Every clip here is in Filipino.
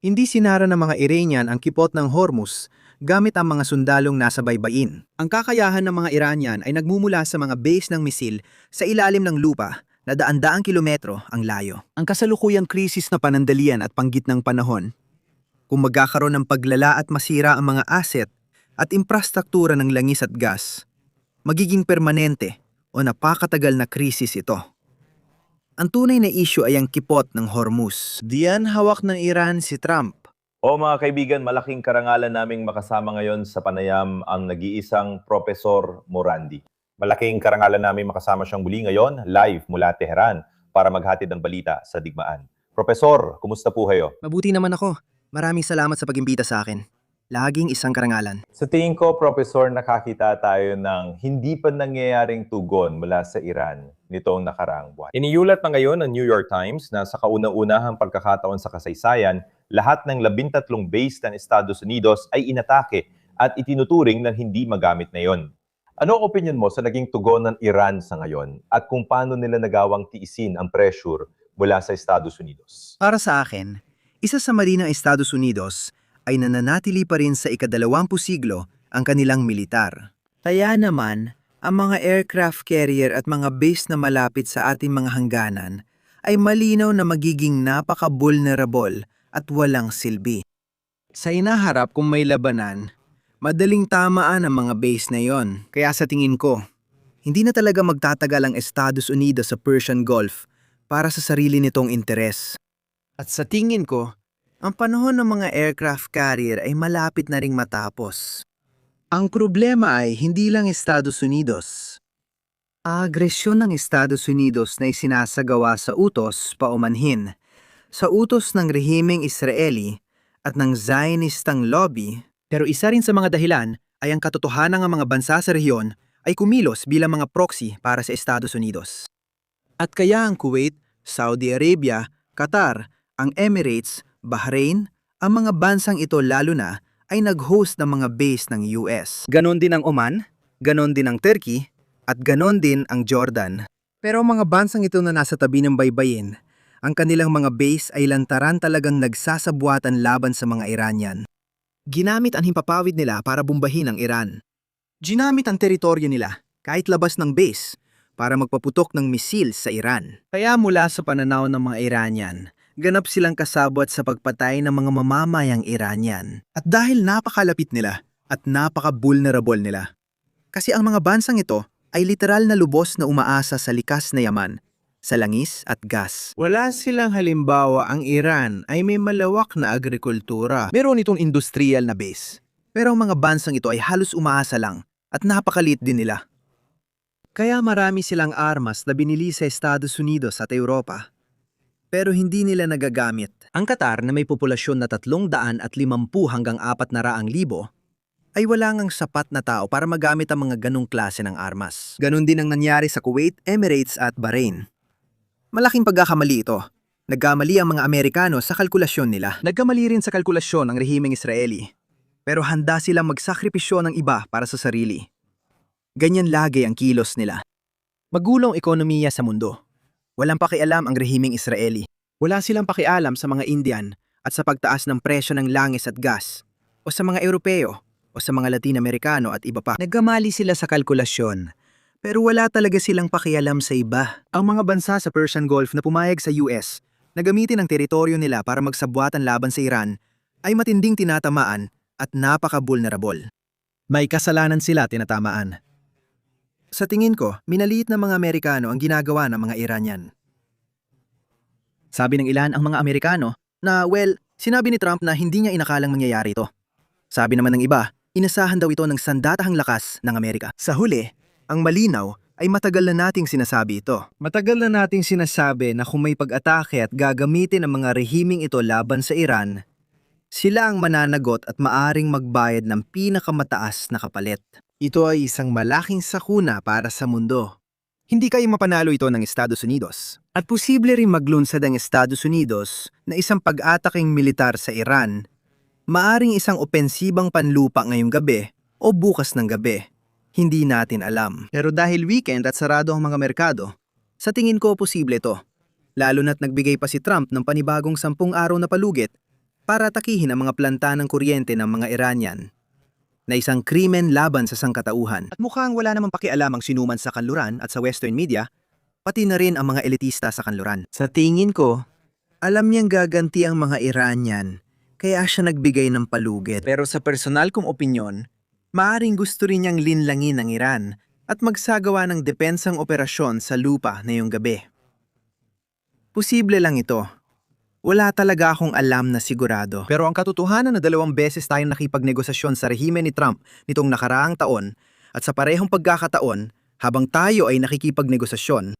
Hindi sinara ng mga Iranian ang kipot ng Hormuz gamit ang mga sundalong nasa baybayin. Ang kakayahan ng mga Iranian ay nagmumula sa mga base ng misil sa ilalim ng lupa na daan-daang kilometro ang layo. Ang kasalukuyang krisis na panandalian at panggitnang panahon, kung magkakaroon ng paglala at masira ang mga asset at infrastruktura ng langis at gas, magiging permanente o napakatagal na krisis ito. Ang tunay na issue ay ang kipot ng Hormuz. Diyan hawak ng Iran si Trump. O mga kaibigan, malaking karangalan naming makasama ngayon sa panayam ang nag-iisang Profesor Morandi. Malaking karangalan namin makasama siyang muli ngayon, live mula Tehran, para maghatid ng balita sa digmaan. Profesor, kumusta po kayo? Mabuti naman ako. Maraming salamat sa pag-imbita sa akin. Laging isang karangalan. Sa tingin ko, Profesor, nakakita tayo ng hindi pa nangyayaring tugon mula sa Iran nitong nakaraang buwan. Iniulat na ngayon ng New York Times na sa kauna-unahang pagkakataon sa kasaysayan, lahat ng 13 base ng Estados Unidos ay inatake at itinuturing ng hindi magamit na yon. Ano ang opinion mo sa naging tugon ng Iran sa ngayon at kung paano nila nagawang tiisin ang pressure mula sa Estados Unidos? Para sa akin, isa sa mali ng Estados Unidos ay nananatili pa rin sa ika-20 siglo ang kanilang militar. Kaya naman, ang mga aircraft carrier at mga base na malapit sa ating mga hangganan ay malinaw na magiging napaka-vulnerable at walang silbi. Sa inaharap kung may labanan, madaling tamaan ang mga base na yon. Kaya sa tingin ko, hindi na talaga magtatagal ang Estados Unidos sa Persian Gulf para sa sarili nitong interes. At sa tingin ko, ang panahon ng mga aircraft carrier ay malapit na ring matapos. Ang problema ay hindi lang Estados Unidos. Agresyon ng Estados Unidos na isinasagawa sa utos paumanhin, sa utos ng rehimeng Israeli at ng Zionistang lobby. Pero isa rin sa mga dahilan ay ang katotohanan ng mga bansa sa rehiyon ay kumilos bilang mga proxy para sa Estados Unidos. At kaya ang Kuwait, Saudi Arabia, Qatar, ang Emirates, Bahrain, ang mga bansang ito lalo na ay nag-host ng mga base ng US. Ganon din ang Oman, ganon din ang Turkey, at ganon din ang Jordan. Pero ang mga bansang ito na nasa tabi ng baybayin, ang kanilang mga base ay lantaran talagang nagsasabuatan laban sa mga Iranian. Ginamit ang himpapawid nila para bombahin ang Iran. Ginamit ang teritoryo nila, kahit labas ng base, para magpaputok ng misil sa Iran. Kaya mula sa pananaw ng mga Iranian, ganap silang kasabwat sa pagpatay ng mga mamamayang Iranian. At dahil napakalapit nila at napaka-vulnerable nila. Kasi ang mga bansang ito ay literal na lubos na umaasa sa likas na yaman, sa langis at gas. Wala silang halimbawa ang Iran ay may malawak na agrikultura. Meron itong industrial na base. Pero ang mga bansang ito ay halos umaasa lang at napakaliit din nila. Kaya marami silang armas na binili sa Estados Unidos at Europa. Pero hindi nila nagagamit. Ang Qatar na may populasyon na 350 hanggang 400,000 ay wala ngang sapat na tao para magamit ang mga ganong klase ng armas. Ganon din ang nangyari sa Kuwait, Emirates at Bahrain. Malaking pagkakamali ito. Nagkamali ang mga Amerikano sa kalkulasyon nila. Nagkamali rin sa kalkulasyon ng rehimeng Israeli. Pero handa silang magsakripisyo ng iba para sa sarili. Ganyan lagi ang kilos nila. Magulong ekonomiya sa mundo. Walang pakialam ang rehimeng Israeli. Wala silang pakialam sa mga Indian at sa pagtaas ng presyo ng langis at gas, o sa mga Europeo, o sa mga Latino-Amerikano at iba pa. Nagkamali sila sa kalkulasyon, pero wala talaga silang pakialam sa iba. Ang mga bansa sa Persian Gulf na pumayag sa US na gamitin ang teritoryo nila para magsabuatan laban sa Iran ay matinding tinatamaan at napaka-vulnerable. May kasalanan sila tinatamaan. Sa tingin ko, minaliit ng mga Amerikano ang ginagawa ng mga Iranian. Sabi ng ilan ang mga Amerikano na, sinabi ni Trump na hindi niya inakalang mangyayari ito. Sabi naman ng iba, inasahan daw ito ng sandatahang lakas ng Amerika. Sa huli, ang malinaw ay matagal na nating sinasabi ito. Matagal na nating sinasabi na kung may pag-atake at gagamitin ang mga rehimeng ito laban sa Iran, sila ang mananagot at maaring magbayad ng pinakamataas na kapalit. Ito ay isang malaking sakuna para sa mundo. Hindi kayo mapanalo ito ng Estados Unidos. At posible rin maglunsad ang Estados Unidos na isang pag-ataking militar sa Iran. Maaring isang opensibang panlupa ngayong gabi o bukas ng gabi. Hindi natin alam. Pero dahil weekend at sarado ang mga merkado, sa tingin ko posible ito. Lalo na't nagbigay pa si Trump ng panibagong 10 araw na palugit para atakihin ang mga planta ng kuryente ng mga Iranian na isang krimen laban sa sangkatauhan. At mukhang wala namang pakialam ang sinuman sa kanluran at sa Western media, pati na rin ang mga elitista sa kanluran. Sa tingin ko, alam niyang gaganti ang mga Iranian, kaya siya nagbigay ng palugit. Pero sa personal kong opinyon, maaring gusto rin niyang linlangin ang Iran at magsagawa ng depensang operasyon sa lupa ngayong gabi. Posible lang ito. Wala talaga akong alam na sigurado. Pero ang katotohanan na 2 beses tayong nakipagnegosasyon sa rehimen ni Trump nitong nakaraang taon at sa parehong pagkakataon habang tayo ay nakikipagnegosasyon,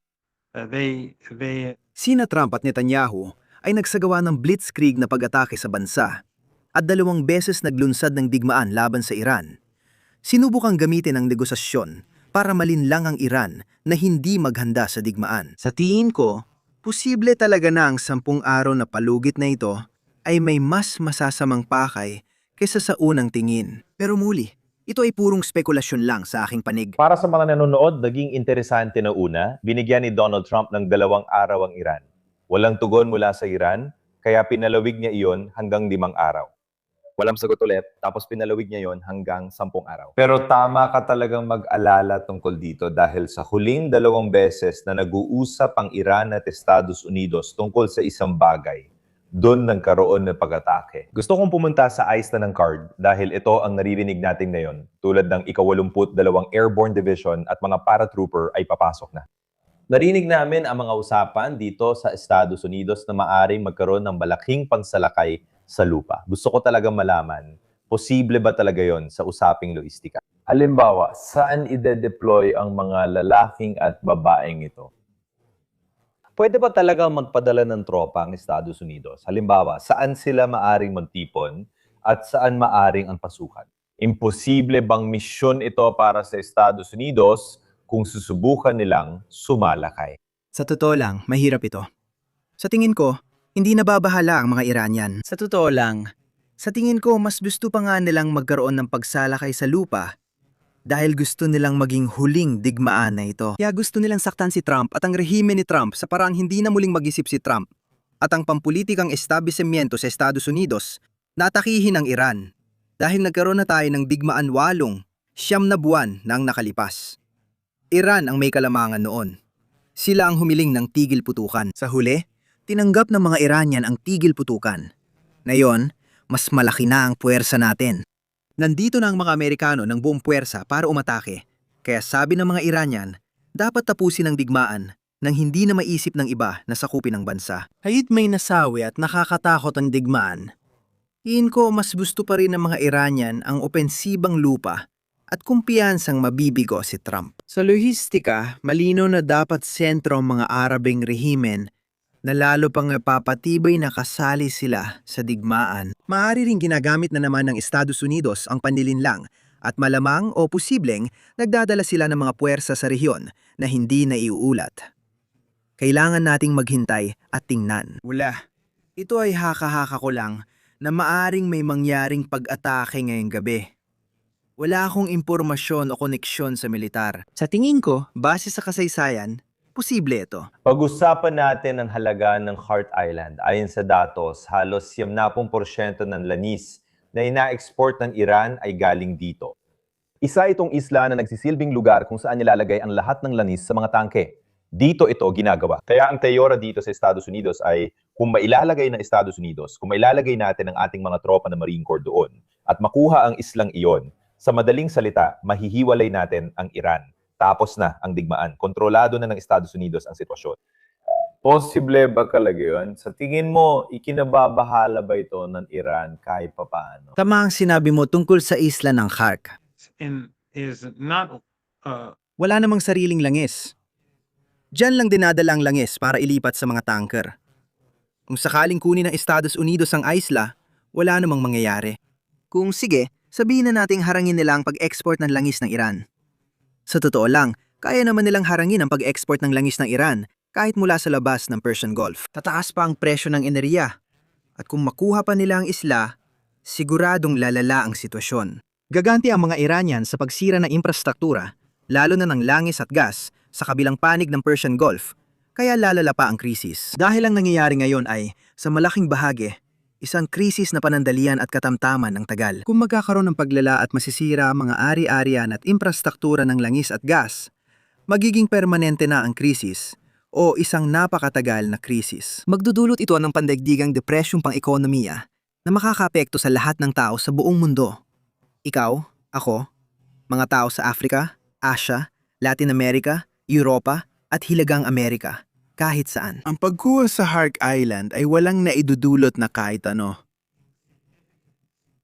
sina Trump at Netanyahu ay nagsagawa ng blitzkrieg na pag-atake sa bansa at 2 beses naglunsad ng digmaan laban sa Iran. Sinubukang gamitin ang negosasyon para malinlang ang Iran na hindi maghanda sa digmaan. Sa tingin ko, posible talaga na ang 10 araw na palugit na ito ay may mas masasamang pakay kaysa sa unang tingin. Pero muli, ito ay purong spekulasyon lang sa aking panig. Para sa mga nanonood, naging interesante na una, binigyan ni Donald Trump ng 2 araw ang Iran. Walang tugon mula sa Iran, kaya pinalawig niya iyon hanggang 5 araw. Walang sagot ulit, tapos pinalawig niya yon hanggang 10 araw. Pero tama ka talagang mag-alala tungkol dito dahil sa huling 2 beses na nag-uusap ang Iran at Estados Unidos tungkol sa isang bagay, doon nagkaroon ng pag-atake. Gusto kong pumunta sa ice na ng card dahil ito ang naririnig natin ngayon, tulad ng ika-82 Airborne Division at mga paratrooper ay papasok na. Narinig namin ang mga usapan dito sa Estados Unidos na maaring magkaroon ng malaking pansalakay sa lupa. Gusto ko talagang malaman, posible ba talaga yon sa usaping logistika? Halimbawa, saan ide-deploy ang mga lalaking at babaeng ito? Pwede ba talagang magpadala ng tropa ang Estados Unidos? Halimbawa, saan sila maaring magtipon at saan maaring ang pasukan? Imposible bang misyon ito para sa Estados Unidos kung susubukan nilang sumalakay? Sa totoo lang, mahirap ito. Sa tingin ko, hindi nababahala ang mga Iranian. Sa totoo lang, sa tingin ko mas gusto pa nga nilang magkaroon ng pagsalakay sa lupa dahil gusto nilang maging huling digmaan na ito. Kaya gusto nilang saktan si Trump at ang rehimen ni Trump sa paraang hindi na muling mag-isip si Trump at ang pampulitikang establishmento sa Estados Unidos na atakihin ang Iran dahil nagkaroon na tayo ng digmaan 8, 9 na buwan na ang nakalipas. Iran ang may kalamangan noon. Sila ang humiling ng tigil putukan. Sa huli, tinanggap ng mga Iranian ang tigil putukan. Ngayon, mas malaki na ang puwersa natin. Nandito na ang mga Amerikano ng buong puwersa para umatake. Kaya sabi ng mga Iranian, dapat tapusin ang digmaan nang hindi na maisip ng iba na sakupin ang bansa. Kahit may nasawi at nakakatakot ang digmaan, tingin ko mas gusto pa rin ng mga Iranian ang opensibang lupa at kumpiyansang mabibigo si Trump. Sa lohistika, malino na dapat sentro ang mga Arabing rehimen na lalo pang napapatibay na kasali sila sa digmaan. Maaari ring ginagamit na naman ng Estados Unidos ang panlilinlang at malamang o posibleng nagdadala sila ng mga puwersa sa rehiyon na hindi naiuulat. Kailangan nating maghintay at tingnan. Wala. Ito ay haka-haka ko lang na maaring may mangyaring pag-atake ngayong gabi. Wala akong impormasyon o koneksyon sa militar. Sa tingin ko, base sa kasaysayan, posible ito. Pag-usapan natin ang halaga ng Heart Island. Ayon sa datos, halos 70% ng lanis na ina-export ng Iran ay galing dito. Isa itong isla na nagsisilbing lugar kung saan nilalagay ang lahat ng lanis sa mga tangke. Dito ito ginagawa. Kaya ang teora dito sa Estados Unidos ay kung mailalagay ng Estados Unidos, kung mailalagay natin ang ating mga tropa na Marine Corps doon at makuha ang islang iyon, sa madaling salita, mahihiwalay natin ang Iran. Tapos na ang digmaan. Kontrolado na ng Estados Unidos ang sitwasyon. Posible ba talaga yun? Sa tingin mo, ikinababahala ba ito ng Iran kahit papaano? Tama ang sinabi mo tungkol sa isla ng Khark. Wala namang sariling langis. Diyan lang dinadala ang langis para ilipat sa mga tanker. Kung sakaling kunin ng Estados Unidos ang isla, wala namang mangyayari. Kung sige, sabihin na nating harangin nila ang pag-export ng langis ng Iran. Sa totoo lang, kaya naman nilang harangin ang pag-export ng langis ng Iran kahit mula sa labas ng Persian Gulf. Tataas pa ang presyo ng enerhiya. At kung makuha pa nila ang isla, siguradong lalala ang sitwasyon. Gaganti ang mga Iranian sa pagsira ng infrastruktura, lalo na ng langis at gas, sa kabilang panig ng Persian Gulf, kaya lalala pa ang krisis. Dahil ang nangyayari ngayon ay, sa malaking bahagi, Isang krisis na panandalian at katamtaman ng tagal. Kung magkakaroon ng paglala at masisira ang mga ari-arian at infrastruktura ng langis at gas, magiging permanente na ang krisis o isang napakatagal na krisis. Magdudulot ito ng pandaigdigang depresyong pang-ekonomiya na makakaapekto sa lahat ng tao sa buong mundo. Ikaw, ako, mga tao sa Africa, Asia, Latin America, Europa at Hilagang Amerika. Kahit saan. Ang pagkuha sa Hark Island ay walang naidudulot na kahit ano.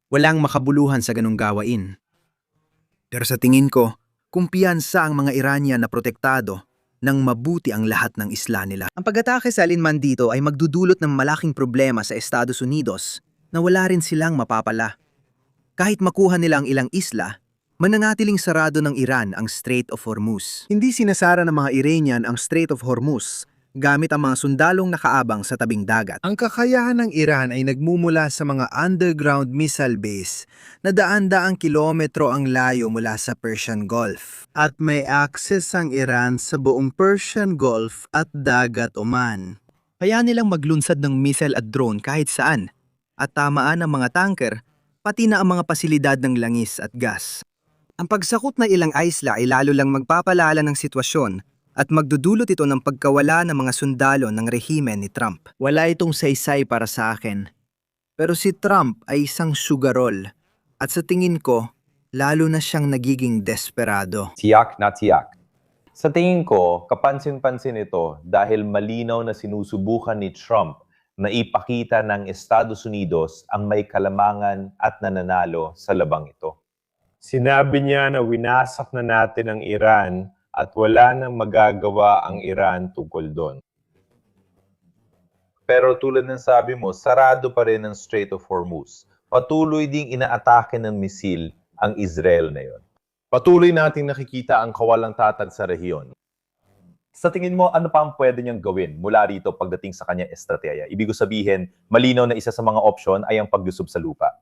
Walang makabuluhan sa ganung gawain. Pero sa tingin ko, kumpiyansa ang mga Iranian na protektado nang mabuti ang lahat ng isla nila. Ang pag-atake sa alinman dito ay magdudulot ng malaking problema sa Estados Unidos na wala rin silang mapapala. Kahit makuha nila ang ilang isla, mananatiling sarado ng Iran ang Strait of Hormuz. Hindi sinasara ng mga Iranian ang Strait of Hormuz gamit ang mga sundalong nakaabang sa tabing dagat. Ang kakayahan ng Iran ay nagmumula sa mga underground missile base na daan-daang kilometro ang layo mula sa Persian Gulf. At may access ang Iran sa buong Persian Gulf at Dagat Oman. Kaya nilang maglunsad ng missile at drone kahit saan at tamaan ang mga tanker pati na ang mga pasilidad ng langis at gas. Ang pagsakop na ilang isla ay lalo lang magpapalala ng sitwasyon at magdudulot ito ng pagkawala ng mga sundalo ng rehimen ni Trump. Wala itong saysay para sa akin. Pero si Trump ay isang sugarol at sa tingin ko, lalo na siyang nagiging desperado. Tiyak na tiyak. Sa tingin ko, kapansin-pansin ito dahil malinaw na sinusubukan ni Trump na ipakita ng Estados Unidos ang may kalamangan at nananalo sa labang ito. Sinabi niya na winasak na natin ang Iran at wala nang magagawa ang Iran tungkol doon. Pero tulad ng sabi mo, sarado pa rin ang Strait of Hormuz. Patuloy ding inaatake ng misil ang Israel na yon. Patuloy nating nakikita ang kawalang tatag sa rehiyon. Sa tingin mo, ano pa ang pwede niyang gawin mula rito pagdating sa kanyang estratehiya? Ibig sabihin, malinaw na isa sa mga opsyon ay ang paglusob sa lupa.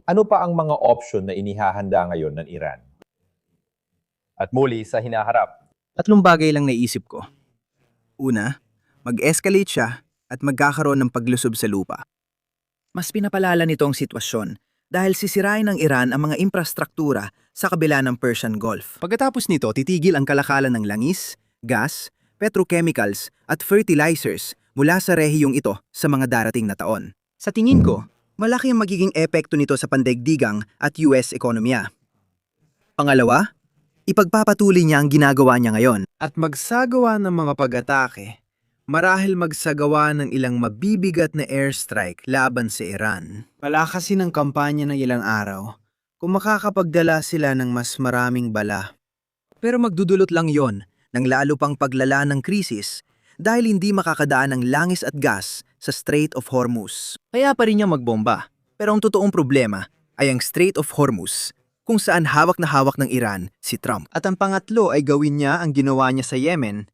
Ano pa ang mga opsyon na inihahanda ngayon ng Iran? At muli sa hinaharap. 3 bagay lang naisip ko. Una, mag-escalate siya at magkakaroon ng paglusob sa lupa. Mas pinapalala nito ang sitwasyon dahil sisirain ng Iran ang mga infrastruktura sa kabila ng Persian Gulf. Pagkatapos nito, titigil ang kalakalan ng langis, gas, petrochemicals at fertilizers mula sa rehiyong ito sa mga darating na taon. Sa tingin ko, malaki ang magiging epekto nito sa pandaigdigang at US ekonomiya. Pangalawa, ipagpapatuloy niya ang ginagawa niya ngayon. At magsagawa ng mga pag-atake, marahil magsagawa ng ilang mabibigat na airstrike laban sa Iran. Palakasin ang kampanya ng ilang araw kung makakapagdala sila ng mas maraming bala. Pero magdudulot lang yon ng lalo pang paglala ng krisis dahil hindi makakadaan ng langis at gas sa Strait of Hormuz. Kaya pa rin niya magbomba. Pero ang totoong problema ay ang Strait of Hormuz kung saan hawak na hawak ng Iran si Trump. At ang pangatlo ay gawin niya ang ginawa niya sa Yemen,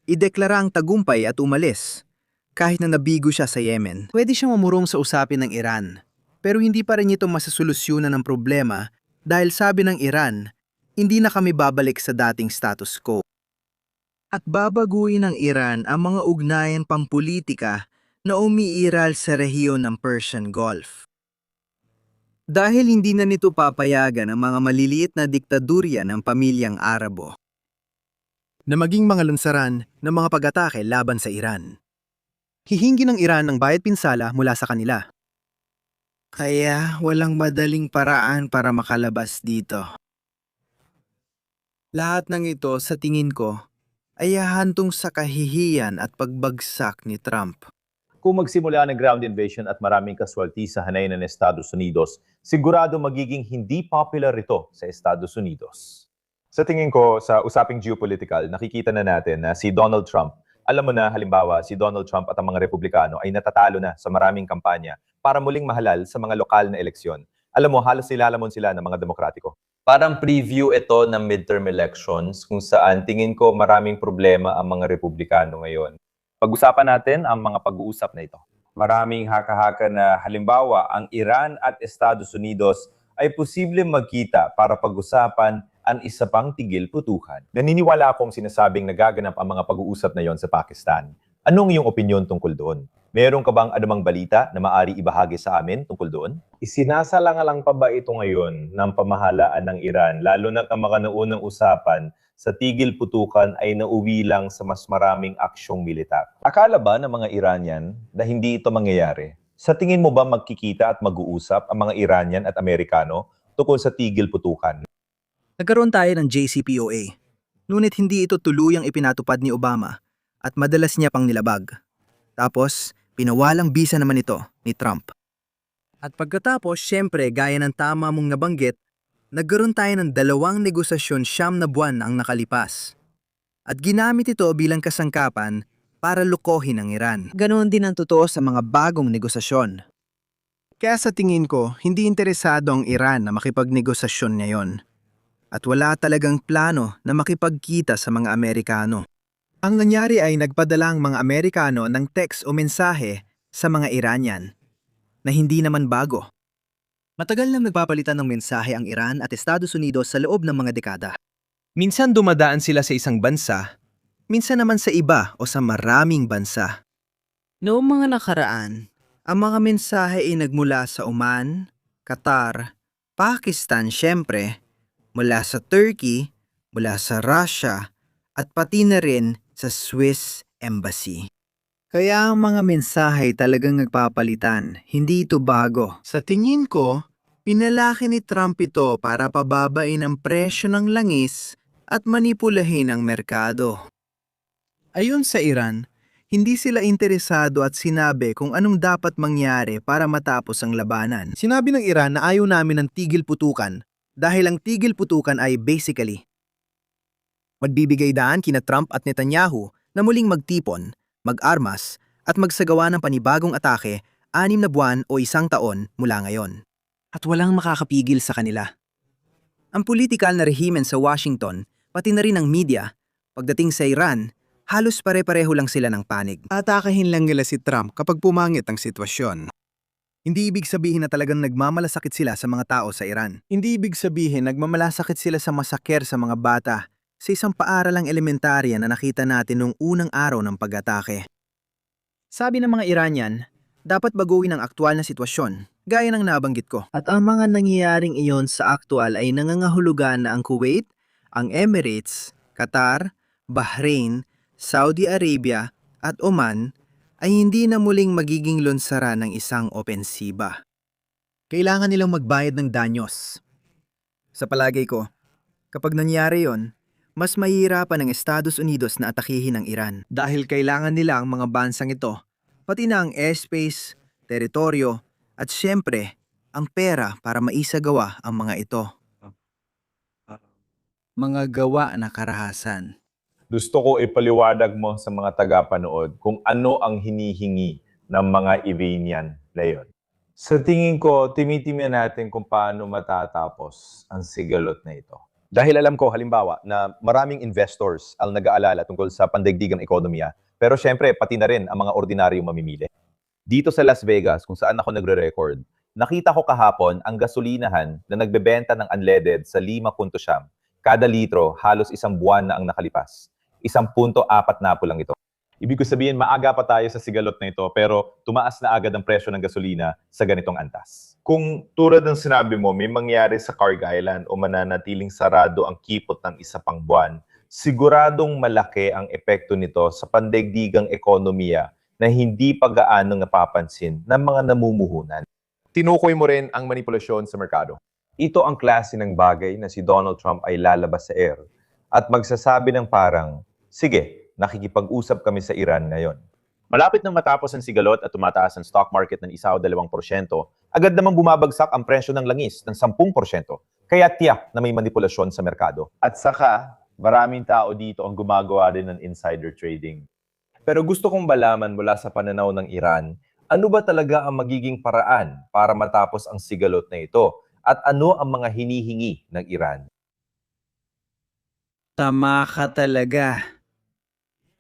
ideklara ang tagumpay at umalis. Kahit na nabigo siya sa Yemen, pwede siyang mamurong sa usapin ng Iran. Pero hindi pa rin ito masasolusyonan ng problema dahil sabi ng Iran, hindi na kami babalik sa dating status quo. At babaguhin ng Iran ang mga ugnayan pampulitika na umiiral sa rehiyon ng Persian Gulf. Dahil hindi na nito papayagan ang mga maliliit na diktadurya ng pamilyang Arabo na maging mga lansaran ng mga pag-atake laban sa Iran. Hihingi ng Iran ng bayad pinsala mula sa kanila. Kaya walang madaling paraan para makalabas dito. Lahat ng ito sa tingin ko ay hahantong sa kahihiyan at pagbagsak ni Trump. Kung magsimula ng ground invasion at maraming casualty sa hanay ng Estados Unidos, sigurado magiging hindi popular ito sa Estados Unidos. Sa tingin ko, sa usaping geopolitical, nakikita na natin na si Donald Trump, alam mo na halimbawa, si Donald Trump at ang mga Republikano ay natatalo na sa maraming kampanya para muling mahalal sa mga lokal na eleksyon. Alam mo, halos nilalamon sila ng mga Demokratiko. Parang preview ito ng midterm elections kung saan tingin ko maraming problema ang mga Republikano ngayon. Pag-usapan natin ang mga pag-uusap na ito. Maraming haka-haka na halimbawa ang Iran at Estados Unidos ay posibleng magkita para pag-usapan ang isa pang tigil putukan. Naniniwala akong sinasabing nagaganap ang mga pag-uusap na yon sa Pakistan. Anong iyong opinyon tungkol doon? Meron ka bang anumang balita na maari ibahagi sa amin tungkol doon? Isinasalang-alang pa ba ito ngayon ng pamahalaan ng Iran, lalo na ang mga naunang usapan sa tigil putukan ay nauwi lang sa mas maraming aksyong militar? Akala ba ng mga Iranian na hindi ito mangyayari? Sa tingin mo ba magkikita at mag-uusap ang mga Iranian at Amerikano tungkol sa tigil putukan? Nagkaroon tayo ng JCPOA, ngunit hindi ito tuluyang ipinatupad ni Obama at madalas niya pang nilabag. Tapos, pinawalang bisa naman ito ni Trump. At pagkatapos, syempre, gaya ng tama mong nabanggit, nagkaroon tayo ng 2 negosasyon 9 na buwan ang nakalipas. At ginamit ito bilang kasangkapan para lukohin ang Iran. Ganoon din ang totoo sa mga bagong negosasyon. Kaya sa tingin ko, hindi interesado ang Iran na makipagnegosasyon ngayon. At wala talagang plano na makipagkita sa mga Amerikano. Ang nangyari ay nagpadala ang mga Amerikano ng text o mensahe sa mga Iranian na hindi naman bago. Matagal nang nagpapalitan ng mensahe ang Iran at Estados Unidos sa loob ng mga dekada. Minsan dumadaan sila sa isang bansa, minsan naman sa iba o sa maraming bansa. Noong mga nakaraan, ang mga mensahe ay nagmula sa Oman, Qatar, Pakistan syempre, mula sa Turkey, mula sa Russia, at pati na rin sa Swiss Embassy. Kaya ang mga mensahe talagang nagpapalitan, hindi ito bago. Sa tingin ko, pinalaki ni Trump ito para pababain ang presyo ng langis at manipulahin ang merkado. Ayon sa Iran, hindi sila interesado at sinabi kung anong dapat mangyari para matapos ang labanan. Sinabi ng Iran na ayaw namin ng tigil putukan dahil ang tigil putukan ay basically magbibigay daan kina Trump at Netanyahu na muling magtipon, mag-armas at magsagawa ng panibagong atake 6 na buwan o 1 taon mula ngayon. At walang makakapigil sa kanila. Ang politikal na rehimen sa Washington, pati na rin ang media, pagdating sa Iran, halos pare-pareho lang sila ng panig. Atakahin lang nila si Trump kapag pumangit ang sitwasyon. Hindi ibig sabihin na talagang nagmamalasakit sila sa mga tao sa Iran. Hindi ibig sabihin nagmamalasakit sila sa masaker sa mga bata sa isang paaralang elementarya na nakita natin noong unang araw ng pag-atake. Sabi ng mga Iranian, dapat baguhin ang aktual na sitwasyon, gaya ng nabanggit ko. At ang mga nangyayaring iyon sa aktual ay nangangahulugan na ang Kuwait, ang Emirates, Qatar, Bahrain, Saudi Arabia at Oman ay hindi na muling magiging lunsara ng isang opensiba. Kailangan nilang magbayad ng danyos. Sa palagay ko, kapag nangyari yon, mas mahihirapan ng Estados Unidos na atakihin ang Iran dahil kailangan nila ang mga bansang ito, pati na ang airspace, teritoryo, at syempre, ang pera para maisagawa ang mga ito. Mga gawa na karahasan. Gusto ko ipaliwanag mo sa mga tagapanood kung ano ang hinihingi ng mga Iranian ngayon. Sa tingin ko, timitimyan natin kung paano matatapos ang sigalot na ito. Dahil alam ko, halimbawa, na maraming investors ang nag-aalala tungkol sa pandaigdigang ekonomiya, pero syempre, pati na rin ang mga ordinaryong mamimili. Dito sa Las Vegas, kung saan ako nagre-record, nakita ko kahapon ang gasolinahan na nagbebenta ng unleaded sa 5.9. Kada litro, halos 1 buwan na ang nakalipas. 1.4 na po lang ito. Ibig ko sabihin, maaga pa tayo sa sigalot na ito, pero tumaas na agad ang presyo ng gasolina sa ganitong antas. Kung tulad ng sinabi mo, may mangyari sa Carg Island o mananatiling sarado ang kipot ng 1 pang buwan, siguradong malaki ang epekto nito sa pandaigdigang ekonomiya na hindi pa gaano napapansin ng mga namumuhunan. Tinukoy mo rin ang manipulasyon sa merkado. Ito ang klase ng bagay na si Donald Trump ay lalabas sa air at magsasabi ng parang, sige, nakikipag-usap kami sa Iran ngayon. Malapit nang matapos ang sigalot at tumataas ang stock market ng 1 o 2%, agad namang bumabagsak ang presyo ng langis ng 10%. Kaya tiyak na may manipulasyon sa merkado. At saka, maraming tao dito ang gumagawa rin ng insider trading. Pero gusto kong malaman mula sa pananaw ng Iran, ano ba talaga ang magiging paraan para matapos ang sigalot na ito? At ano ang mga hinihingi ng Iran? Tama ka talaga.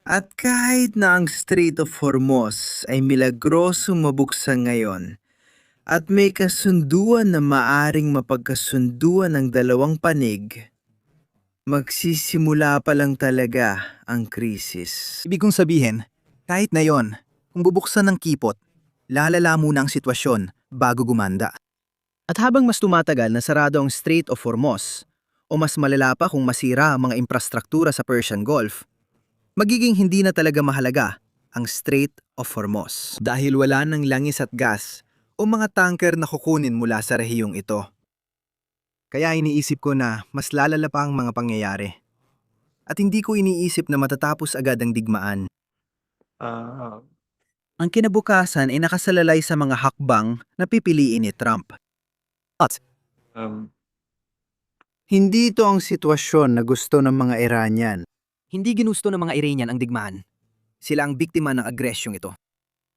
At kahit na ang Strait of Hormuz ay milagrosong mabuksan ngayon at may kasunduan na maaring mapagkasunduan ng 2 panig, magsisimula pa lang talaga ang krisis. Ibig kong sabihin, Kahit na yon, kung bubuksan ng kipot, lalala muna ang sitwasyon bago gumanda. At habang mas tumatagal na sarado ang Strait of Hormuz, o mas malala pa kung masira ang mga infrastruktura sa Persian Gulf, magiging hindi na talaga mahalaga ang Strait of Hormuz. Dahil wala ng langis at gas o mga tanker na kukunin mula sa rehiyong ito. Kaya iniisip ko na mas lalala pa ang mga pangyayari. At hindi ko iniisip na matatapos agad ang digmaan. Ang kinabukasan ay nakasalalay sa mga hakbang na pipiliin ni Trump. At hindi ito ang sitwasyon na gusto ng mga Iranian. Hindi ginusto ng mga Iranian ang digmaan. Sila ang biktima ng agresyong ito.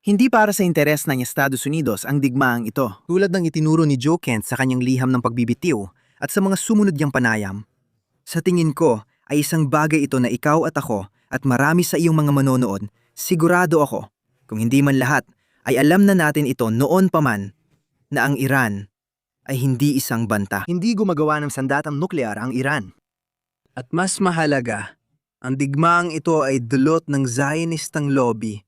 Hindi para sa interes ng Estados Unidos ang digmaang ito. Tulad ng itinuro ni Joe Kent sa kanyang liham ng pagbibitiw at sa mga sumunod niyang panayam. Sa tingin ko ay isang bagay ito na ikaw at ako at marami sa iyong mga manonood, sigurado ako, kung hindi man lahat, ay alam na natin ito noon pa man na ang Iran ay hindi isang banta. Hindi gumagawa ng sandatang nuklear ang Iran. At mas mahalaga, ang digmaang ito ay dulot ng Zionistang lobby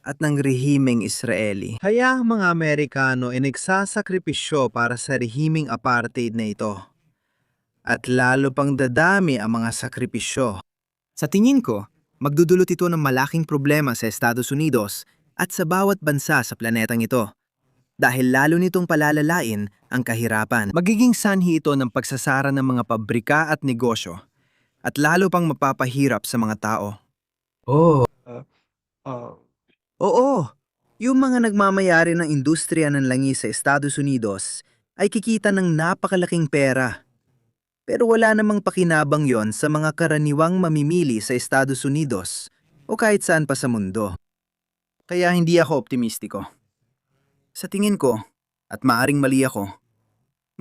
at ng rehimeng Israeli. Kaya ang mga Amerikano ay nagsasakripisyo para sa rehimeng apartheid na ito. At lalo pang dadami ang mga sakripisyo. Sa tingin ko, magdudulot ito ng malaking problema sa Estados Unidos at sa bawat bansa sa planetang ito. Dahil lalo nitong palalalain ang kahirapan. Magiging sanhi ito ng pagsasara ng mga pabrika at negosyo at lalo pang mapapahirap sa mga tao. Oo, yung mga nagmamayari ng industriya ng langis sa Estados Unidos ay kikita ng napakalaking pera. Pero wala namang pakinabang yon sa mga karaniwang mamimili sa Estados Unidos o kahit saan pa sa mundo. Kaya hindi ako optimistiko. Sa tingin ko, at maaring mali ako,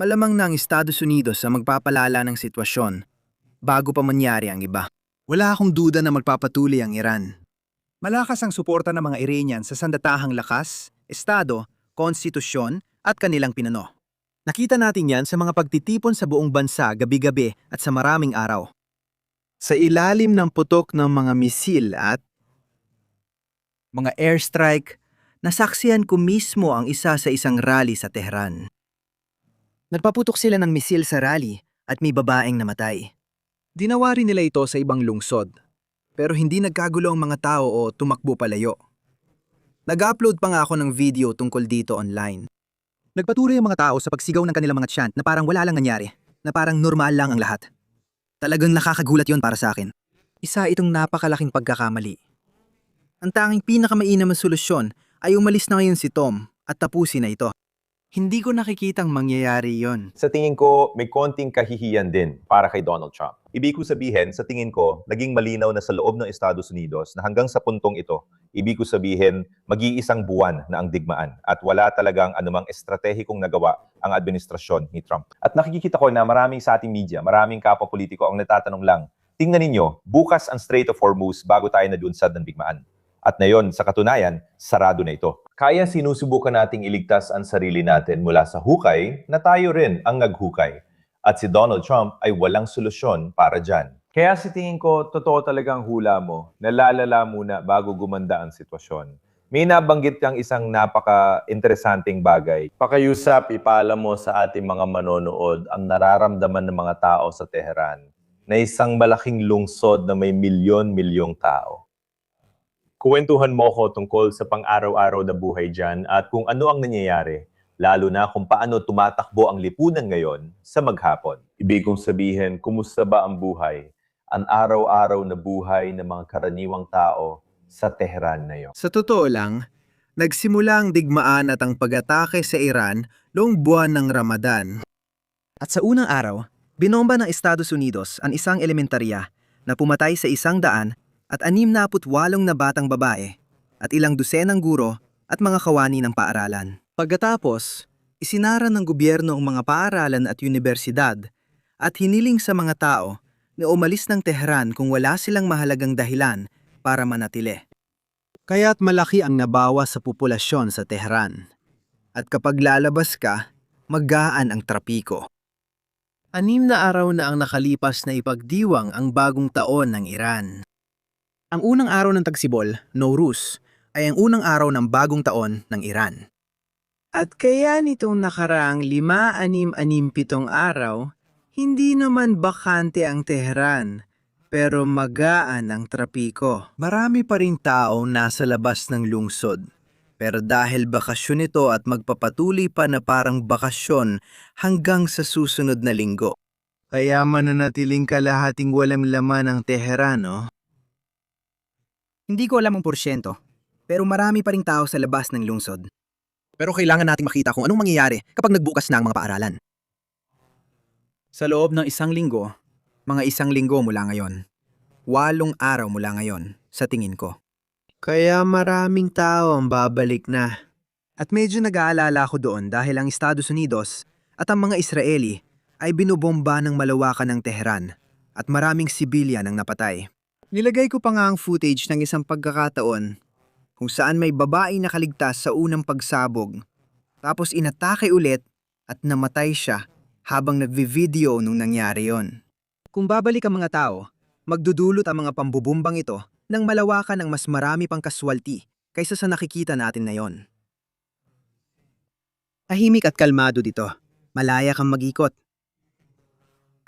malamang na ang Estados Unidos ang magpapalala ng sitwasyon bago pa mangyari ang iba. Wala akong duda na magpapatuloy ang Iran. Malakas ang suporta ng mga Iranian sa sandatahang lakas, estado, konstitusyon at kanilang pinano. Nakita natin yan sa mga pagtitipon sa buong bansa gabi-gabi at sa maraming araw. Sa ilalim ng putok ng mga misil at mga airstrike, nasaksihan ko mismo ang isa sa isang rally sa Tehran. Nagpaputok sila ng misil sa rally at may babaeng namatay. Dinawari nila ito sa ibang lungsod, pero hindi nagkagulo ang mga tao o tumakbo palayo. Nag-upload pa nga ako ng video tungkol dito online. Nagpatuloy ang mga tao sa pagsigaw ng kanilang mga chant na parang wala lang nangyari, na parang normal lang ang lahat. Talagang nakakagulat yon para sa akin. Isa itong napakalaking pagkakamali. Ang tanging pinakamainam na solusyon ay umalis na ngayon si Tom at tapusin na ito. Hindi ko nakikitang mangyayari yon. Sa tingin ko, may konting kahihiyan din para kay Donald Trump. Ibig ko sabihin, sa tingin ko, naging malinaw na sa loob ng Estados Unidos na hanggang sa puntong ito, ibig ko sabihin, mag-iisang buwan na ang digmaan at wala talagang anumang estratehikong nagawa ang administrasyon ni Trump. At nakikita ko na maraming sa ating media, maraming kapwa politiko ang natatanong lang, tingnan ninyo, bukas ang Strait of Hormuz bago tayo nadunsad ng digmaan. At ngayon, sa katunayan, sarado na ito. Kaya sinusubukan nating iligtas ang sarili natin mula sa hukay na tayo rin ang naghukay. At si Donald Trump ay walang solusyon para dyan. Kaya si tingin ko, totoo talagang hula mo, nalalala muna bago gumanda ang sitwasyon. May nabanggit kang isang napaka-interesanting bagay. Pakiusap, ipaalam mo sa ating mga manonood ang nararamdaman ng mga tao sa Tehran na isang malaking lungsod na may milyon-milyong tao. Kuwentuhan mo ko tungkol sa pang-araw-araw na buhay dyan at kung ano ang nangyayari, lalo na kung paano tumatakbo ang lipunan ngayon sa maghapon. Ibig kong sabihin, kumusta ba ang buhay? Ang araw-araw na buhay ng mga karaniwang tao sa Tehran na yon. Sa totoo lang, nagsimula ang digmaan at ang pag-atake sa Iran noong buwan ng Ramadan. At sa unang araw, binomba ng Estados Unidos ang isang elementarya na pumatay sa 100 at 68 na batang babae at ilang dosenang guro at mga kawani ng paaralan. Pagkatapos, isinara ng gobyerno ang mga paaralan at universidad at hiniling sa mga tao na umalis ng Tehran kung wala silang mahalagang dahilan para manatili. Kaya't malaki ang nabawa sa populasyon sa Tehran. At kapag lalabas ka, magaan ang trapiko. 6 na araw na ang nakalipas na ipagdiwang ang bagong taon ng Iran. Ang unang araw ng tagsibol, Nowruz, ay ang unang araw ng bagong taon ng Iran. At kaya nitong nakaraang 5-6-7 araw, hindi naman bakante ang Tehran, pero magaan ang trapiko. Marami pa ring tao nasa labas ng lungsod. Pero dahil bakasyon ito at magpapatuloy pa na parang bakasyon hanggang sa susunod na linggo. Kaya mananatiling kalahating walang laman ang Tehran, no? Hindi ko alam ang porsyento, pero marami pa ring tao sa labas ng lungsod. Pero kailangan nating makita kung anong mangyayari kapag nagbukas na ang mga paaralan. Sa loob ng 1 linggo, mga 1 linggo mula ngayon, 8 araw mula ngayon, sa tingin ko. Kaya maraming tao ang babalik na. At medyo nag-aalala ko doon dahil ang Estados Unidos at ang mga Israeli ay binubomba ng malawakan ng Tehran at maraming sibilyan ang napatay. Nilagay ko pa nga ang footage ng isang pagkakataon kung saan may babaeng nakaligtas sa unang pagsabog, tapos inatake ulit at namatay siya habang nagvi-video nung nangyari yon. Kung babalik ang mga tao, magdudulot ang mga pambubumbang ito ng malawakan ng mas marami pang kaswalti kaysa sa nakikita natin ngayon. Tahimik at kalmado dito, malaya kang mag-ikot.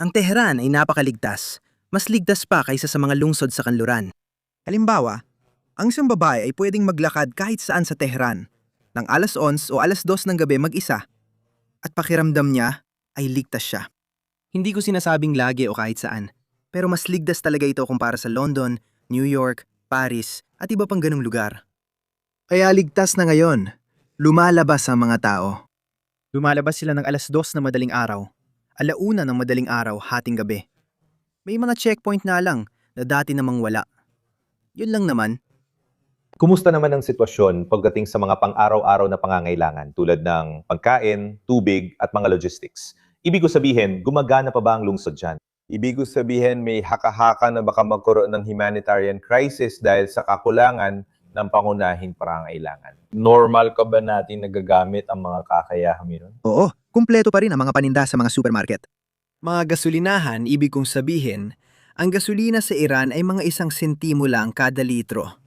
Ang Tehran ay napakaligtas, mas ligtas pa kaysa sa mga lungsod sa kanluran. Halimbawa, ang isang babae ay pwedeng maglakad kahit saan sa Tehran, ng alas 11 o alas 2 ng gabi mag-isa, at pakiramdam niya ay ligtas siya. Hindi ko sinasabing lagi o kahit saan, pero mas ligtas talaga ito kumpara sa London, New York, Paris, at iba pang ganong lugar. Kaya ligtas na ngayon, lumalabas ang mga tao. Lumalabas sila ng alas 2 na madaling araw, 1:00 ng madaling araw hating gabi. May mga checkpoint na lang na dati namang wala. Yun lang naman. Kumusta naman ang sitwasyon pagdating sa mga pang-araw-araw na pangangailangan tulad ng pagkain, tubig at mga logistics? Ibig ko sabihin, gumagana pa ba ang lungsod dyan? Ibig ko sabihin, may haka-haka na baka magkaroon ng humanitarian crisis dahil sa kakulangan ng pangunahing pangangailangan. Normal ka ba natin nagagamit ang mga kakayahan yun? Oo, kumpleto pa rin ang mga paninda sa mga supermarket. Mga gasolinahan, ibig kong sabihin, ang gasolina sa Iran ay mga 1 sentimo lang kada litro.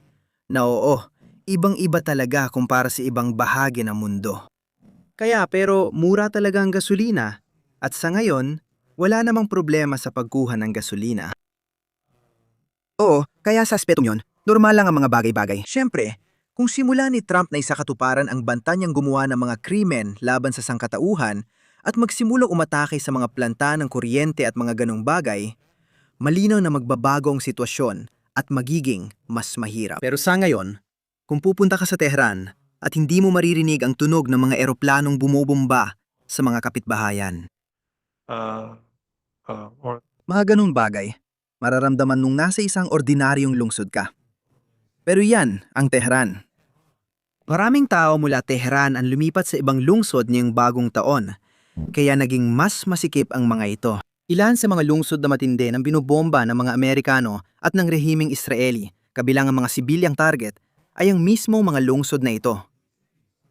Na oo, ibang-iba talaga kumpara sa ibang bahagi ng mundo. Pero mura talaga ang gasolina at sa ngayon, wala namang problema sa pagkuha ng gasolina. Oo, kaya sa aspetong yon, normal lang ang mga bagay-bagay. Siyempre, kung simula ni Trump na isakatuparan ang banta niyang gumawa ng mga krimen laban sa sangkatauhan at magsimulang umatake sa mga planta ng kuryente at mga ganong bagay, malinaw na magbabago ang sitwasyon at magiging mas mahirap. Pero sa ngayon, kung pupunta ka sa Tehran at hindi mo maririnig ang tunog ng mga eroplanong bumubomba sa mga kapitbahayan. Mga ganong bagay, mararamdaman nung nasa isang ordinaryong lungsod ka. Pero yan ang Tehran. Maraming tao mula Tehran ang lumipat sa ibang lungsod ngayong bagong taon, kaya naging mas masikip ang mga ito. Ilan sa mga lungsod na matindi ng binobomba ng mga Amerikano at ng rehimeng Israeli, kabilang ang mga sibilyang target, ay ang mismo mga lungsod na ito.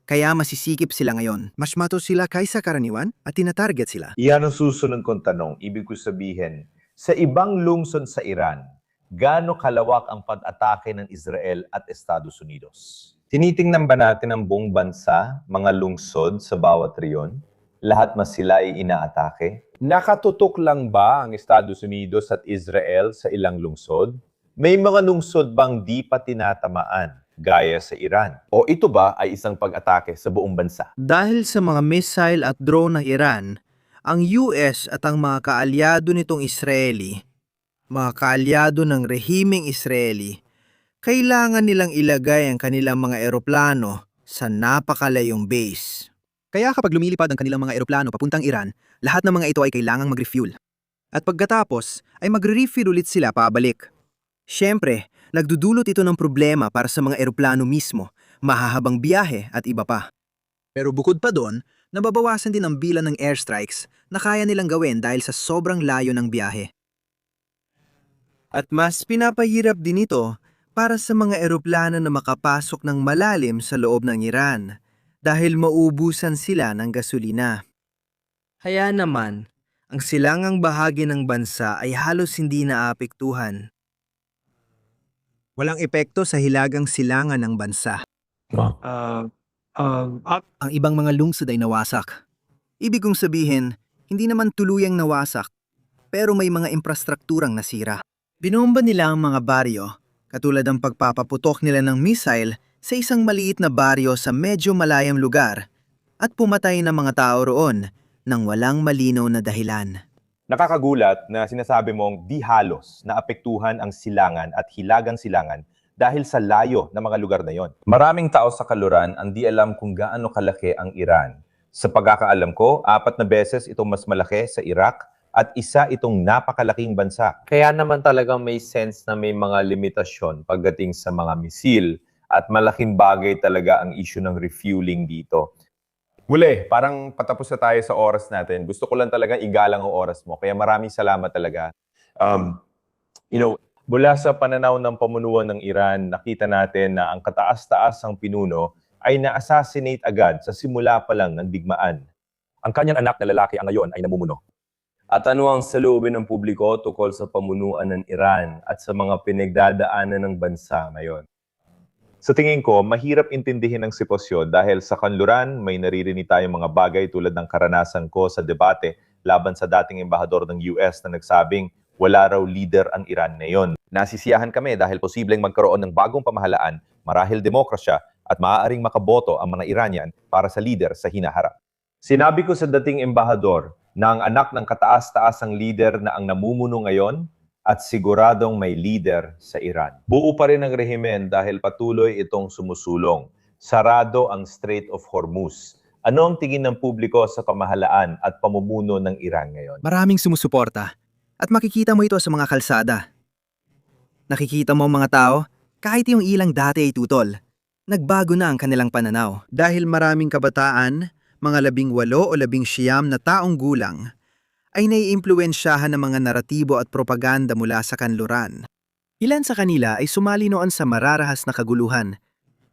Kaya masisikip sila ngayon. Mas mato sila kaysa karaniwan at tinatarget sila. Iyan ang susunod kong tanong. Ibig ko sabihin, sa ibang lungsod sa Iran, gaano kalawak ang pag-atake ng Israel at Estados Unidos? Tinitingnan ba natin ang buong bansa, mga lungsod sa bawat reyon? Lahat mas sila ay inaatake? Nakatutok lang ba ang Estados Unidos at Israel sa ilang lungsod? May mga lungsod bang di pa tinatamaan, gaya sa Iran? O ito ba ay isang pag-atake sa buong bansa? Dahil sa mga missile at drone ng Iran, ang US at ang mga kaalyado nitong Israeli, mga kaalyado ng rehimeng Israeli, kailangan nilang ilagay ang kanilang mga eroplano sa napakalayong base. Kaya kapag lumilipad ang kanilang mga eroplano papuntang Iran, lahat ng mga ito ay kailangang mag-refuel. At pagkatapos ay magre-refuel ulit sila pabalik. Siyempre, nagdudulot ito ng problema para sa mga eroplano mismo, mahahabang biyahe at iba pa. Pero bukod pa doon, nababawasan din ang bilang ng airstrikes na kaya nilang gawin dahil sa sobrang layo ng biyahe. At mas pinapahirap din ito para sa mga eroplano na makapasok ng malalim sa loob ng Iran dahil maubusan sila ng gasolina. Kaya naman, ang silangang bahagi ng bansa ay halos hindi naapektuhan. Walang epekto sa hilagang silangan ng bansa. At Ang ibang mga lungsod ay nawasak. Ibig kong sabihin, hindi naman tuluyang nawasak, pero may mga infrastrukturang nasira. Binomba nila ang mga baryo, katulad ng pagpapaputok nila ng missile sa isang maliit na baryo sa medyo malayang lugar at pumatay ng mga tao roon nang walang malinaw na dahilan. Nakakagulat na sinasabi mong di halos naapektuhan ang silangan at hilagang silangan dahil sa layo ng mga lugar na yon. Maraming tao sa Kaluran ang di alam kung gaano kalaki ang Iran. Sa pagkakaalam ko, 4 na beses itong mas malaki sa Iraq at isa itong napakalaking bansa. Kaya naman talagang may sense na may mga limitasyon pagdating sa mga misil at malaking bagay talaga ang issue ng refueling dito. Muli, parang patapos na tayo sa oras natin. Gusto ko lang talaga igalang ang oras mo. Kaya maraming salamat talaga. Mula sa pananaw ng pamunuan ng Iran, nakita natin na ang kataas-taasang pinuno ay na-assassinate agad sa simula pa lang ng digmaan. Ang kanyang anak na lalaki ang ngayon ay namumuno. At ano ang saloobin ng publiko tungkol sa pamunuan ng Iran at sa mga pinagdadaanan ng bansa ngayon? Sa tingin ko, mahirap intindihin ang sitwasyon dahil sa kanluran may naririnig tayong mga bagay tulad ng karanasan ko sa debate laban sa dating embahador ng US na nagsabing wala raw leader ang Iran ngayon. Nasisiyahan kami dahil posibleng magkaroon ng bagong pamahalaan, marahil demokrasya at maaaring makaboto ang mga Iranian para sa leader sa hinaharap. Sinabi ko sa dating embahador na ang anak ng kataas-taasang leader na ang namumuno ngayon at siguradong may leader sa Iran. Buo pa rin ang rehimen dahil patuloy itong sumusulong. Sarado ang Strait of Hormuz. Ano ang tingin ng publiko sa kamahalaan at pamumuno ng Iran ngayon? Maraming sumusuporta at makikita mo ito sa mga kalsada. Nakikita mo ang mga tao, kahit yung ilang dati ay tutol. Nagbago na ang kanilang pananaw. Dahil maraming kabataan, mga 18 o 19 na taong gulang, ay naiimpluwensyahan ng mga naratibo at propaganda mula sa kanluran. Ilan sa kanila ay sumali noon sa mararahas na kaguluhan.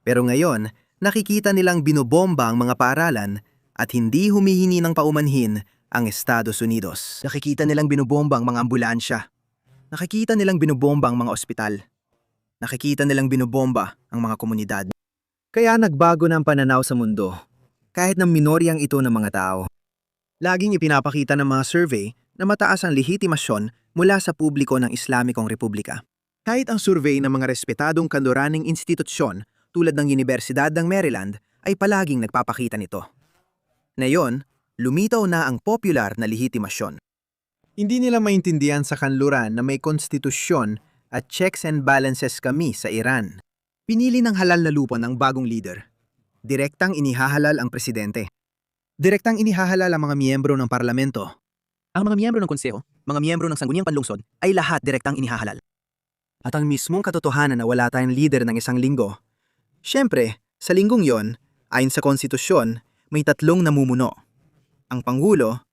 Pero ngayon, nakikita nilang binobomba ang mga paaralan at hindi humihingi ng paumanhin ang Estados Unidos. Nakikita nilang binobomba ang mga ambulansya. Nakikita nilang binobomba ang mga ospital. Nakikita nilang binobomba ang mga komunidad. Kaya nagbago na ang pananaw sa mundo, kahit ng minoryang ito ng mga tao. Laging ipinapakita ng mga survey na mataas ang lehitimasyon mula sa publiko ng Islamikong Republika. Kahit ang survey ng mga respetadong kanluraning institusyon tulad ng Universidad ng Maryland ay palaging nagpapakita nito. Ngayon, lumitaw na ang popular na lehitimasyon. Hindi nila maintindihan sa kanluran na may konstitusyon at checks and balances kami sa Iran. Pinili ng halal na lupa ng bagong leader. Direktang inihahalal ang presidente. Direktang inihahalal ang mga miyembro ng parlamento. Ang mga miyembro ng konseho, mga miyembro ng sangguniang panlungsod, ay lahat direktang inihahalal. At ang mismong katotohanan na wala tayong leader ng isang linggo. Siyempre, sa linggong yon, ayon sa konstitusyon, may 3 namumuno. Ang Pangulo,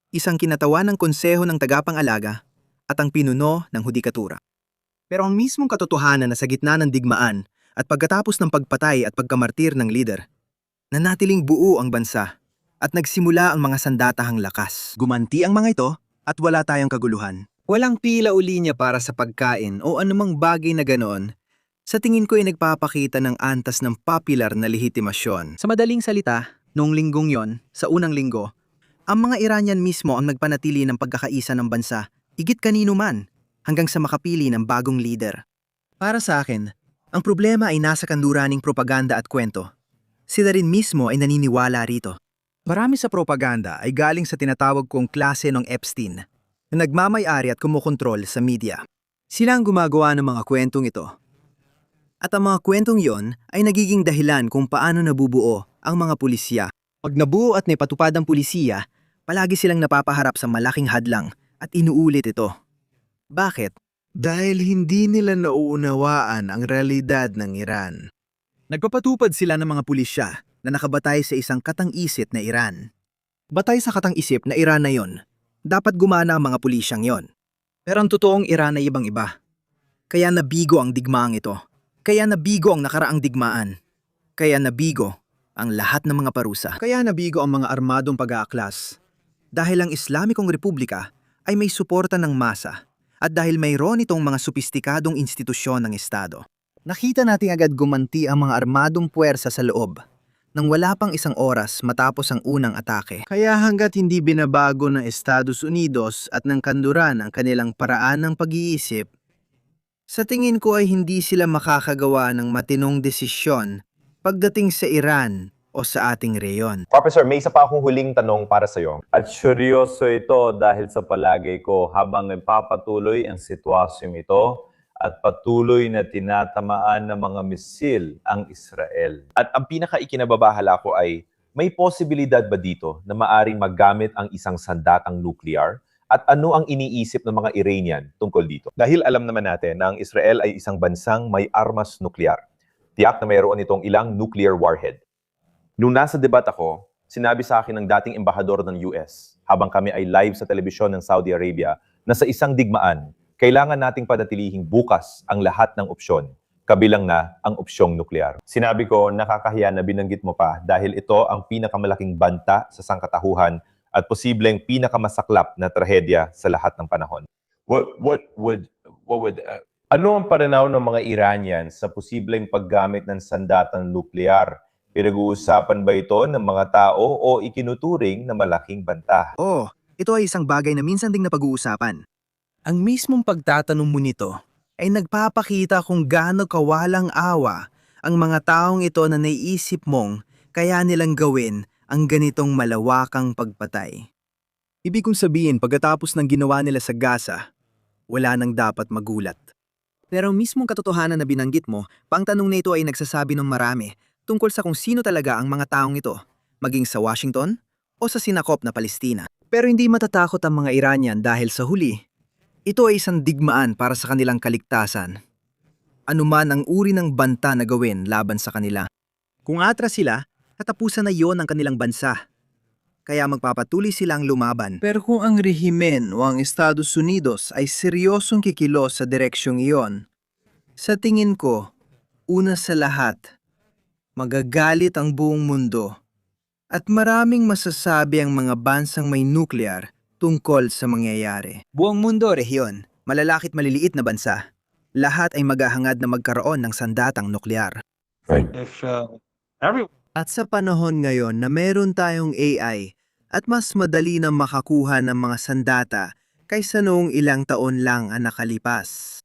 isang kinatawan ng konseho ng tagapang-alaga, at ang pinuno ng hudikatura. Pero ang mismong katotohanan na sa gitna ng digmaan at pagkatapos ng pagpatay at pagkamartir ng leader, nanatiling buo ang bansa. At nagsimula ang mga sandatahang lakas. Gumanti ang mga ito at wala tayong kaguluhan. Walang pila o linya para sa pagkain o anumang bagay na ganoon. Sa tingin ko ay nagpapakita ng antas ng popular na lehitimasyon. Sa madaling salita, noong linggong yon, sa unang linggo, ang mga Iranian mismo ang nagpanatili ng pagkakaisa ng bansa, higit kanino man, hanggang sa makapili ng bagong leader. Para sa akin, ang problema ay nasa kanluraning propaganda at kwento. Sila rin mismo ay naniniwala rito. Marami sa propaganda ay galing sa tinatawag kong klase ng Epstein, na nagmamay-ari at kumukontrol sa media. Sila ang gumagawa ng mga kwentong ito. At ang mga kwentong yon ay nagiging dahilan kung paano nabubuo ang mga pulisya. Pag nabuo at naipatupad ang pulisya, palagi silang napapaharap sa malaking hadlang at inuulit ito. Bakit? Dahil hindi nila nauunawaan ang realidad ng Iran. Nagpapatupad sila ng mga pulisya na nakabatay sa isang katang-isip na Iran. Batay sa katang-isip na Iran na yon, dapat gumana ang mga pulisyang yon. Pero ang totoong Iran ay ibang-iba. Kaya nabigo ang digmaang ito. Kaya nabigo ang nakaraang digmaan. Kaya nabigo ang lahat ng mga parusa. Kaya nabigo ang mga armadong pag-aaklas. Dahil ang Islamikong Republika ay may suporta ng masa at dahil mayroon itong mga sopistikadong institusyon ng Estado. Nakita nating agad gumanti ang mga armadong puwersa sa loob nang wala pang isang oras matapos ang unang atake. Kaya hanggat hindi binabago ng Estados Unidos at ng kanluran ang kanilang paraan ng pag-iisip, sa tingin ko ay hindi sila makakagawa ng matinong desisyon pagdating sa Iran o sa ating reyon. Professor, may isa pa akong huling tanong para sa iyo. At seryoso ito dahil sa palagay ko habang nagpapatuloy ang sitwasyong ito at patuloy na tinatamaan ng mga misil ang Israel. At ang pinaka-ikinababahala ko ay may posibilidad ba dito na maaring maggamit ang isang sandatang nuclear? At ano ang iniisip ng mga Iranian tungkol dito? Dahil alam naman natin na ang Israel ay isang bansang may armas nuklear. Tiyak na mayroon itong ilang nuclear warhead. Nung nasa debat ako, sinabi sa akin ng dating embahador ng US, habang kami ay live sa telebisyon ng Saudi Arabia, na sa isang digmaan, kailangan nating panatilihing bukas ang lahat ng opsyon, kabilang na ang opsyong nuklear. Sinabi ko, nakakahiya na binanggit mo pa dahil ito ang pinakamalaking banta sa sangkatauhan at posibleng pinakamasaklap na trahedya sa lahat ng panahon. Ano ang pananaw ng mga Iranians sa posibleng paggamit ng sandatang nuklear? Pinag-uusapan ba ito ng mga tao o ikinuturing na malaking banta? Oh, ito ay isang bagay na minsan ding napag-uusapan. Ang mismong pagtatanong mo nito ay nagpapakita kung gaano kawalang awa ang mga taong ito na naiisip mong kaya nilang gawin ang ganitong malawakang pagpatay. Ibig kong sabihin, pagkatapos ng ginawa nila sa Gaza, wala nang dapat magulat. Pero ang mismong katotohanan na binanggit mo, pang tanong na ito ay nagsasabi ng marami tungkol sa kung sino talaga ang mga taong ito, maging sa Washington o sa sinakop na Palestina. Pero hindi matatakot ang mga Iranian dahil sa huli, ito ay isang digmaan para sa kanilang kaligtasan. Anuman ang uri ng banta na gawin laban sa kanila. Kung atras sila, katapusan na yon ang kanilang bansa. Kaya magpapatuloy silang lumaban. Pero kung ang rehimen o ang Estados Unidos ay seryosong kikilos sa direksyong iyon, sa tingin ko, una sa lahat, magagalit ang buong mundo at maraming masasabi ang mga bansang may nuklear tungkol sa mangyayari. Buong mundo, rehiyon, malalakit maliliit na bansa, lahat ay maghahangad na magkaroon ng sandatang nuklear. At sa panahon ngayon na meron tayong AI at mas madali na makakuha ng mga sandata kaysa noong ilang taon lang ang nakalipas.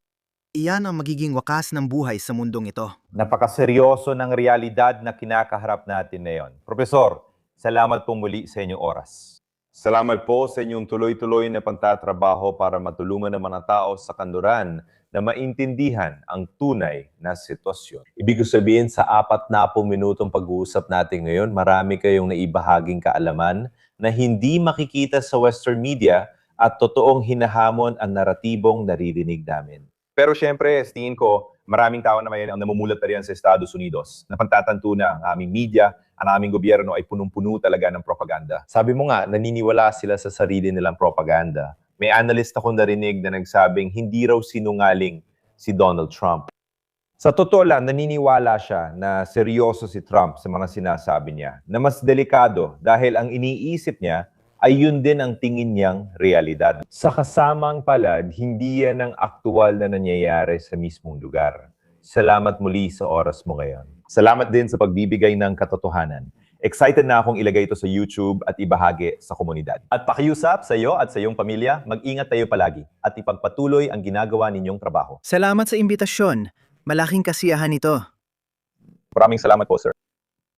Iyan ang magiging wakas ng buhay sa mundong ito. Napakaseryoso ng realidad na kinakaharap natin ngayon. Profesor, salamat po muli sa inyong oras. Salamat po sa inyong tuloy-tuloy na pagtatrabaho para matulungan ng mga tao sa kanluran na maintindihan ang tunay na sitwasyon. Ibig sabihin sa 40 minutong pag-uusap natin ngayon, marami kayong naibahaging kaalaman na hindi makikita sa Western media at totoong hinahamon ang naratibong naririnig namin. Pero syempre, tingin ko, maraming tao naman ang namumulat na rin sa Estados Unidos. Napagtatanto na ang aming media, ang aming gobyerno ay punong-puno talaga ng propaganda. Sabi mo nga, naniniwala sila sa sarili nilang propaganda. May analyst akong narinig na nagsabing hindi raw sinungaling si Donald Trump. Sa totoo lang, naniniwala siya na seryoso si Trump sa mga sinasabi niya, na mas delikado dahil ang iniisip niya ay yun din ang tingin niyang realidad. Sa kasamang palad, hindi yan ang aktual na nangyayari sa mismong lugar. Salamat muli sa oras mo ngayon. Salamat din sa pagbibigay ng katotohanan. Excited na akong ilagay ito sa YouTube at ibahagi sa komunidad. At pakiusap sa iyo at sa iyong pamilya, mag-ingat tayo palagi at ipagpatuloy ang ginagawa ninyong trabaho. Salamat sa imbitasyon. Malaking kasiyahan ito. Maraming salamat po, sir.